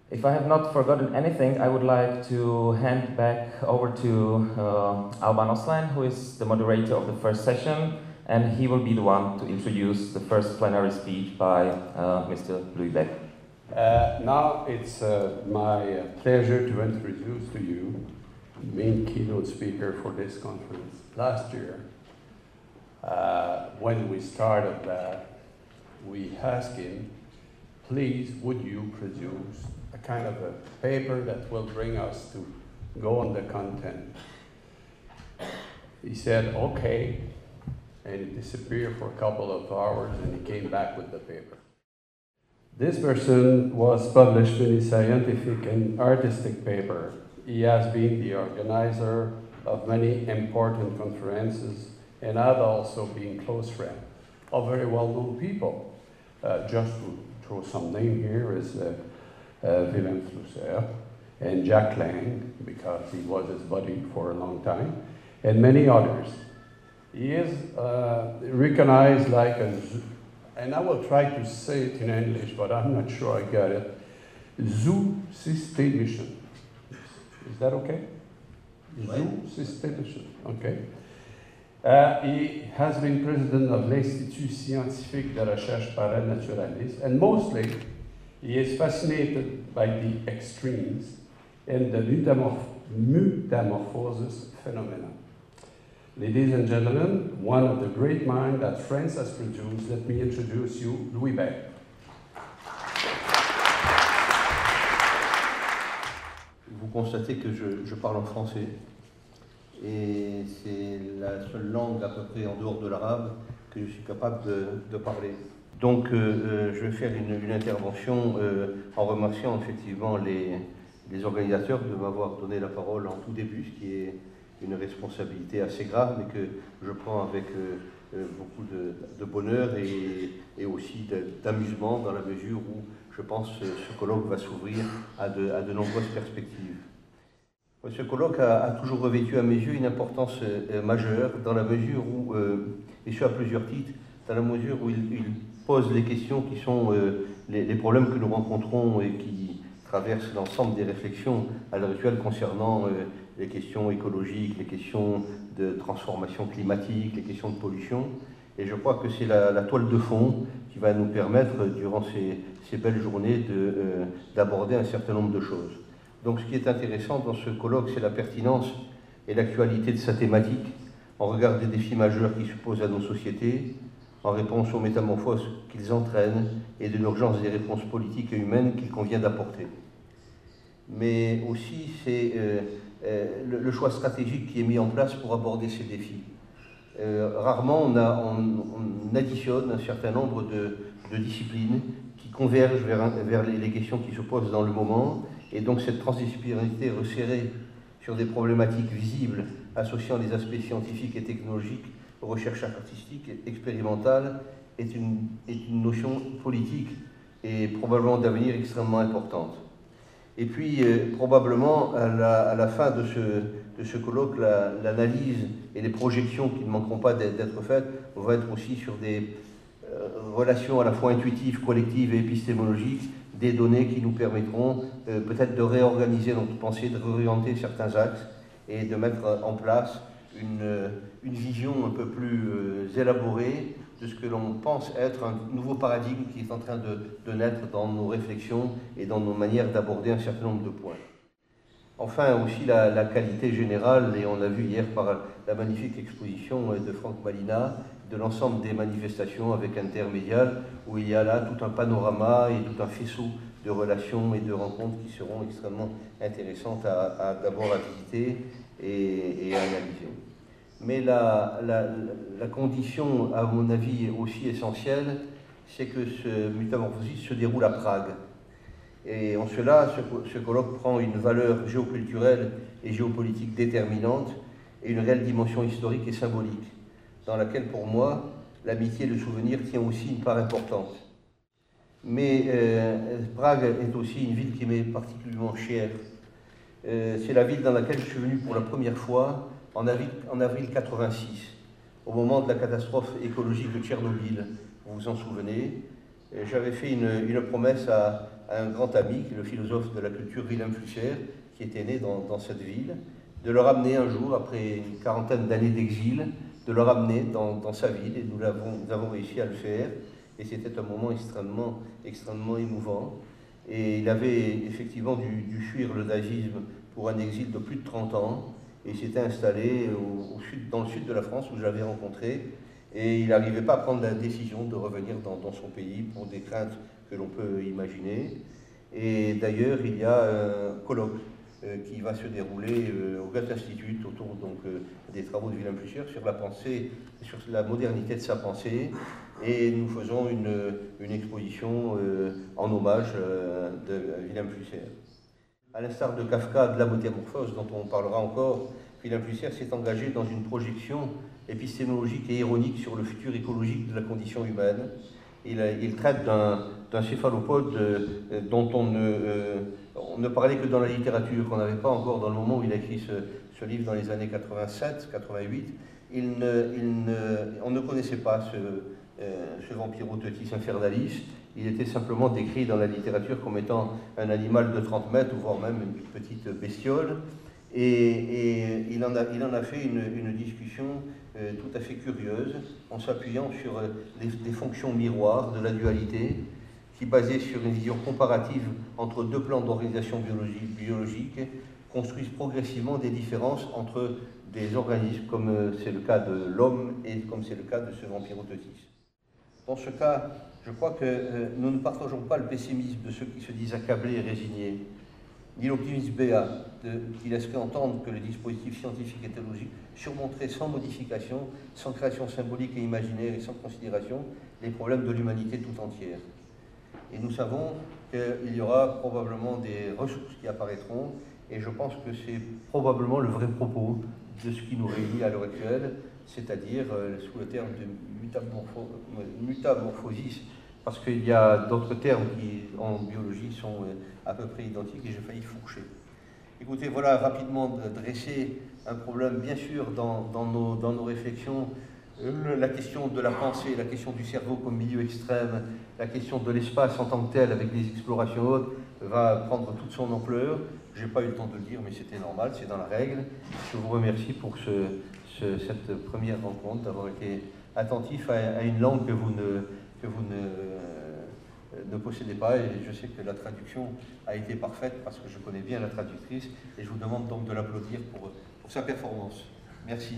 If I have not forgotten anything, I would like to hand back over to Alban Oslan, who is the moderator of the first session, and he will be the one to introduce the first plenary speech by Mr. Louis Beck. Now it's my pleasure to introduce to you the main keynote speaker for this conference. Last year, when we started that, we asked him, please, would you produce a kind of a paper that will bring us to go on the content. He said, okay, and he disappeared for a couple of hours and he came back with the paper. This person was published in a scientific and artistic paper. He has been the organizer of many important conferences and had also been close friend of very well-known people. Just to throw some name here is Willem Flusser and Jack Lang, because he was his buddy for a long time, and many others. He is recognized like a, and I will try to say it in English, but I'm not sure I got it, zoosystemischen. Is that okay? Zoosystemischen, okay. He has been president of l'Institut Scientifique de Recherche Paranaturaliste, and mostly he is fascinated by the extremes and the metamorphosis phenomena. Ladies and gentlemen, one of the great minds that France has produced, let me introduce you, Louis Beck. Vous constatez que je parle en français, et c'est la seule langue à peu près en dehors de l'arabe que je suis capable de parler. Donc je vais faire une intervention en remerciant effectivement les organisateurs de m'avoir donné la parole en tout début, ce qui est une responsabilité assez grave, mais que je prends avec beaucoup de bonheur et aussi d'amusement, dans la mesure où je pense que ce colloque va s'ouvrir à de nombreuses perspectives. Ce colloque a toujours revêtu à mes yeux une importance majeure, dans la mesure où, et ce à plusieurs titres, dans la mesure où il pose les questions qui sont les problèmes que nous rencontrons et qui traversent l'ensemble des réflexions à l'heure actuelle concernant les questions écologiques, les questions de transformation climatique, les questions de pollution. Et je crois que c'est la toile de fond qui va nous permettre, durant ces belles journées, d'aborder un certain nombre de choses. Donc ce qui est intéressant dans ce colloque, c'est la pertinence et l'actualité de sa thématique, en regard des défis majeurs qui se posent à nos sociétés, en réponse aux métamorphoses qu'ils entraînent et de l'urgence des réponses politiques et humaines qu'il convient d'apporter. Mais aussi, c'est le choix stratégique qui est mis en place pour aborder ces défis. Rarement, on additionne un certain nombre de disciplines qui convergent vers les questions qui se posent dans le moment, et donc cette transdisciplinarité resserrée sur des problématiques visibles associant les aspects scientifiques et technologiques aux recherches artistiques et expérimentales est une notion politique et probablement d'avenir extrêmement importante. Et puis, probablement, à la fin de ce colloque, l'analyse et les projections qui ne manqueront pas d'être faites vont être aussi sur des relations à la fois intuitives, collectives et épistémologiques, des données qui nous permettront peut-être de réorganiser notre pensée, de réorienter certains axes et de mettre en place une vision un peu plus élaborée de ce que l'on pense être un nouveau paradigme qui est en train de naître dans nos réflexions et dans nos manières d'aborder un certain nombre de points. Enfin, aussi la qualité générale, et on a vu hier par la magnifique exposition de Franck Malina, de l'ensemble des manifestations avec Intermédial, où il y a là tout un panorama et tout un faisceau de relations et de rencontres qui seront extrêmement intéressantes d'abord à visiter et à analyser. Mais la condition, à mon avis, aussi essentielle, c'est que ce métamorphosis se déroule à Prague. Et en cela, ce colloque prend une valeur géoculturelle et géopolitique déterminante et une réelle dimension historique et symbolique, dans laquelle, pour moi, l'amitié et le souvenir tient aussi une part importante. Mais Prague est aussi une ville qui m'est particulièrement chère. C'est la ville dans laquelle je suis venu pour la première fois en avril 86, au moment de la catastrophe écologique de Tchernobyl. Vous vous en souvenez? J'avais fait une promesse à à un grand ami, le philosophe de la culture Wilhelm Flusser, qui était né dans cette ville, de le ramener un jour, après une quarantaine d'années d'exil, de le ramener dans sa ville, et nous avons réussi à le faire, et c'était un moment extrêmement émouvant. Et il avait effectivement dû fuir le nazisme pour un exil de plus de 30 ans, et il s'était installé dans le sud de la France, où je l'avais rencontré, et il n'arrivait pas à prendre la décision de revenir dans son pays pour des craintes que l'on peut imaginer. Et d'ailleurs, il y a un colloque qui va se dérouler au Goethe-Institut autour des travaux de Wilhelm Flusser sur la pensée, sur la modernité de sa pensée, et nous faisons une exposition en hommage de Wilhelm Flusser. À l'instar de Kafka, de la métamorphose, dont on parlera encore, Wilhelm Flusser s'est engagé dans une projection épistémologique et ironique sur le futur écologique de la condition humaine. Il traite d'un céphalopode dont on ne parlait que dans la littérature, qu'on n'avait pas encore dans le moment où il a écrit ce livre dans les années 87, 88. On ne connaissait pas ce Vampiroteuthis infernalis. Il était simplement décrit dans la littérature comme étant un animal de 30 mètres, voire même une petite bestiole. Et il en a fait une discussion tout à fait curieuse, en s'appuyant sur des fonctions miroirs de la dualité, qui basées sur une vision comparative entre deux plans d'organisation biologique, construisent progressivement des différences entre des organismes, comme c'est le cas de l'homme et comme c'est le cas de ce Vampiroteuthis. Dans ce cas, je crois que nous ne partageons pas le pessimisme de ceux qui se disent accablés et résignés, ni l'optimisme béat qui laisserait entendre que le dispositif scientifique et théologique surmonterait sans modification, sans création symbolique et imaginaire et sans considération les problèmes de l'humanité tout entière. Et nous savons qu'il y aura probablement des ressources qui apparaîtront, et je pense que c'est probablement le vrai propos de ce qui nous réunit à l'heure actuelle, c'est-à-dire sous le terme de mutamorphosis, parce qu'il y a d'autres termes qui, en biologie, sont à peu près identiques, et j'ai failli fourcher. Écoutez, voilà rapidement dresser un problème, bien sûr, dans nos réflexions, la question de la pensée, la question du cerveau comme milieu extrême, la question de l'espace en tant que tel, avec les explorations hautes, va prendre toute son ampleur. Je n'ai pas eu le temps de le dire, mais c'était normal, c'est dans la règle. Je vous remercie pour cette première rencontre, d'avoir été attentif à une langue que vous ne possédez pas, et je sais que la traduction a été parfaite parce que je connais bien la traductrice, et je vous demande donc de l'applaudir pour sa performance. Merci.